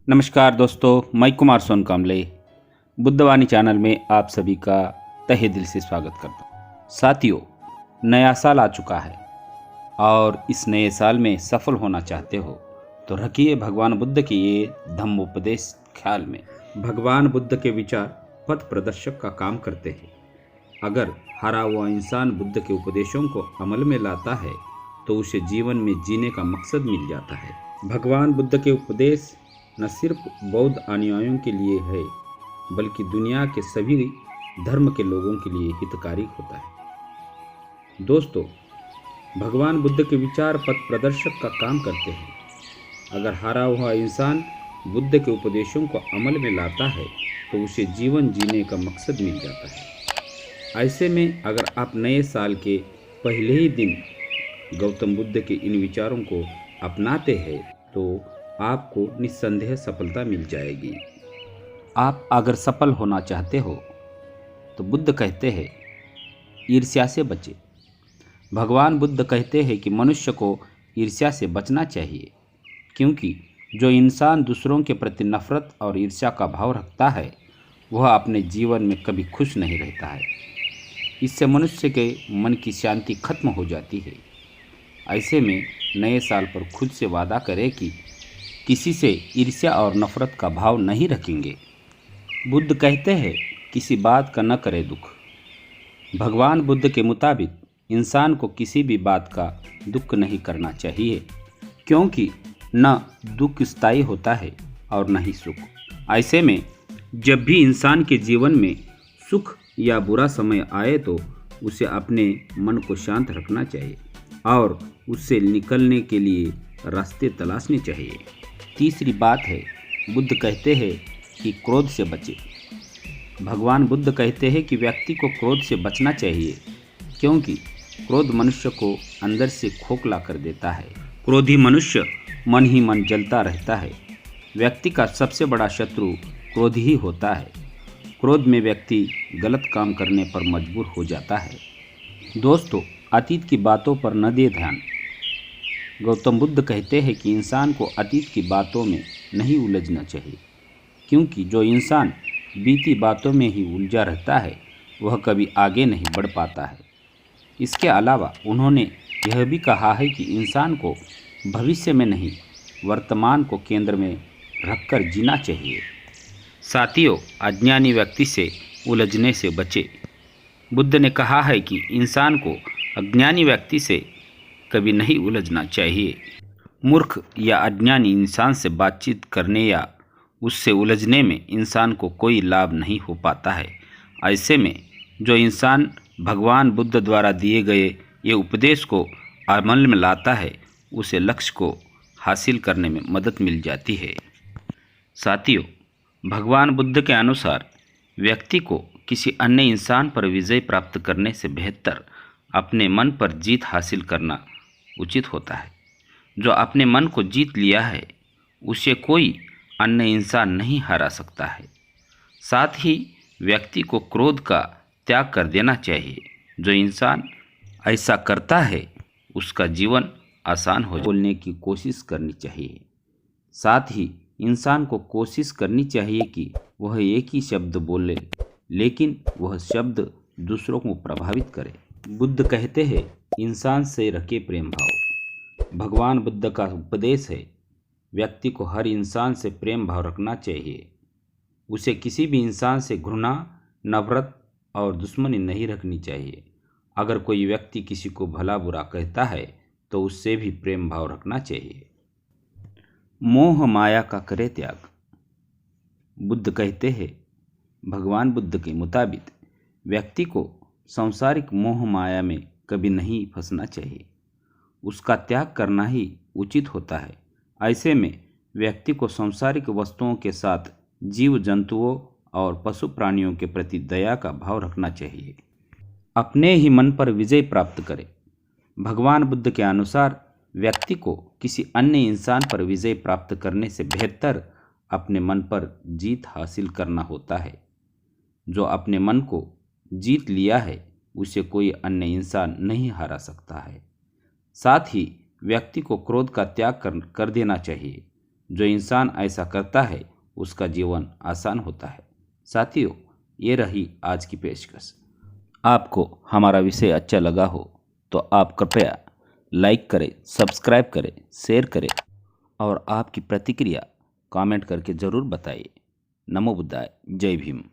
नमस्कार दोस्तों, मैं कुमार सोनकामले बुद्धवाणी चैनल में आप सभी का तहे दिल से स्वागत करता हूँ। साथियों, नया साल आ चुका है और इस नए साल में सफल होना चाहते हो तो रखिए भगवान बुद्ध के ये धम्मोपदेश ख्याल में। भगवान बुद्ध के विचार पथ प्रदर्शक का काम करते हैं। अगर हारा हुआ इंसान बुद्ध के उपदेशों को अमल में लाता है तो उसे जीवन में जीने का मकसद मिल जाता है। भगवान बुद्ध के उपदेश न सिर्फ बौद्ध अनुयायियों के लिए है बल्कि दुनिया के सभी धर्म के लोगों के लिए हितकारी होता है। दोस्तों, भगवान बुद्ध के विचार पथ प्रदर्शक का काम करते हैं। अगर हारा हुआ इंसान बुद्ध के उपदेशों को अमल में लाता है तो उसे जीवन जीने का मकसद मिल जाता है। ऐसे में अगर आप नए साल के पहले ही दिन गौतम बुद्ध के इन विचारों को अपनाते हैं तो आपको निस्संदेह सफलता मिल जाएगी। आप अगर सफल होना चाहते हो तो बुद्ध कहते हैं ईर्ष्या से बचे। भगवान बुद्ध कहते हैं कि मनुष्य को ईर्ष्या से बचना चाहिए, क्योंकि जो इंसान दूसरों के प्रति नफरत और ईर्ष्या का भाव रखता है वह अपने जीवन में कभी खुश नहीं रहता है। इससे मनुष्य के मन की शांति खत्म हो जाती है। ऐसे में नए साल पर खुद से वादा करें कि किसी से ईर्ष्या और नफरत का भाव नहीं रखेंगे। बुद्ध कहते हैं किसी बात का न करे दुख। भगवान बुद्ध के मुताबिक इंसान को किसी भी बात का दुख नहीं करना चाहिए, क्योंकि न दुख स्थायी होता है और न ही सुख। ऐसे में जब भी इंसान के जीवन में सुख या बुरा समय आए तो उसे अपने मन को शांत रखना चाहिए और उससे निकलने के लिए रास्ते तलाशने चाहिए। तीसरी बात है, बुद्ध कहते हैं कि क्रोध से बचे। भगवान बुद्ध कहते हैं कि व्यक्ति को क्रोध से बचना चाहिए, क्योंकि क्रोध मनुष्य को अंदर से खोखला कर देता है। क्रोधी मनुष्य मन ही मन जलता रहता है। व्यक्ति का सबसे बड़ा शत्रु क्रोध ही होता है। क्रोध में व्यक्ति गलत काम करने पर मजबूर हो जाता है। दोस्तों, अतीत की बातों पर न दे ध्यान। गौतम बुद्ध कहते हैं कि इंसान को अतीत की बातों में नहीं उलझना चाहिए, क्योंकि जो इंसान बीती बातों में ही उलझा रहता है वह कभी आगे नहीं बढ़ पाता है। इसके अलावा उन्होंने यह भी कहा है कि इंसान को भविष्य में नहीं वर्तमान को केंद्र में रखकर जीना चाहिए। साथियों, अज्ञानी व्यक्ति से उलझने से बचे। बुद्ध ने कहा है कि इंसान को अज्ञानी व्यक्ति से कभी नहीं उलझना चाहिए। मूर्ख या अज्ञानी इंसान से बातचीत करने या उससे उलझने में इंसान को कोई लाभ नहीं हो पाता है। ऐसे में जो इंसान भगवान बुद्ध द्वारा दिए गए ये उपदेश को अमल में लाता है उसे लक्ष्य को हासिल करने में मदद मिल जाती है। साथियों, भगवान बुद्ध के अनुसार व्यक्ति को किसी अन्य इंसान पर विजय प्राप्त करने से बेहतर अपने मन पर जीत हासिल करना उचित होता है। जो अपने मन को जीत लिया है उसे कोई अन्य इंसान नहीं हरा सकता है। साथ ही व्यक्ति को क्रोध का त्याग कर देना चाहिए। जो इंसान ऐसा करता है उसका जीवन आसान हो बोलने की कोशिश करनी चाहिए। साथ ही इंसान को कोशिश करनी चाहिए कि वह एक ही शब्द बोले, लेकिन वह शब्द दूसरों को प्रभावित करे। बुद्ध कहते हैं इंसान से रखे प्रेम भाव। भगवान बुद्ध का उपदेश है व्यक्ति को हर इंसान से प्रेम भाव रखना चाहिए। उसे किसी भी इंसान से घृणा, नफरत और दुश्मनी नहीं रखनी चाहिए। अगर कोई व्यक्ति किसी को भला बुरा कहता है तो उससे भी प्रेम भाव रखना चाहिए। मोह माया का करे त्याग। बुद्ध कहते हैं भगवान बुद्ध के मुताबिक व्यक्ति को सांसारिक मोह माया में कभी नहीं फंसना चाहिए। उसका त्याग करना ही उचित होता है। ऐसे में व्यक्ति को सांसारिक वस्तुओं के साथ जीव जंतुओं और पशु प्राणियों के प्रति दया का भाव रखना चाहिए। अपने ही मन पर विजय प्राप्त करें। भगवान बुद्ध के अनुसार व्यक्ति को किसी अन्य इंसान पर विजय प्राप्त करने से बेहतर अपने मन पर जीत हासिल करना होता है। जो अपने मन को जीत लिया है उसे कोई अन्य इंसान नहीं हरा सकता है। साथ ही व्यक्ति को क्रोध का त्याग कर देना चाहिए। जो इंसान ऐसा करता है उसका जीवन आसान होता है। साथियों, ये रही आज की पेशकश। आपको हमारा विषय अच्छा लगा हो तो आप कृपया लाइक करें, सब्सक्राइब करें, शेयर करें और आपकी प्रतिक्रिया कमेंट करके ज़रूर बताइए। नमो बुद्धाय। जय भीम।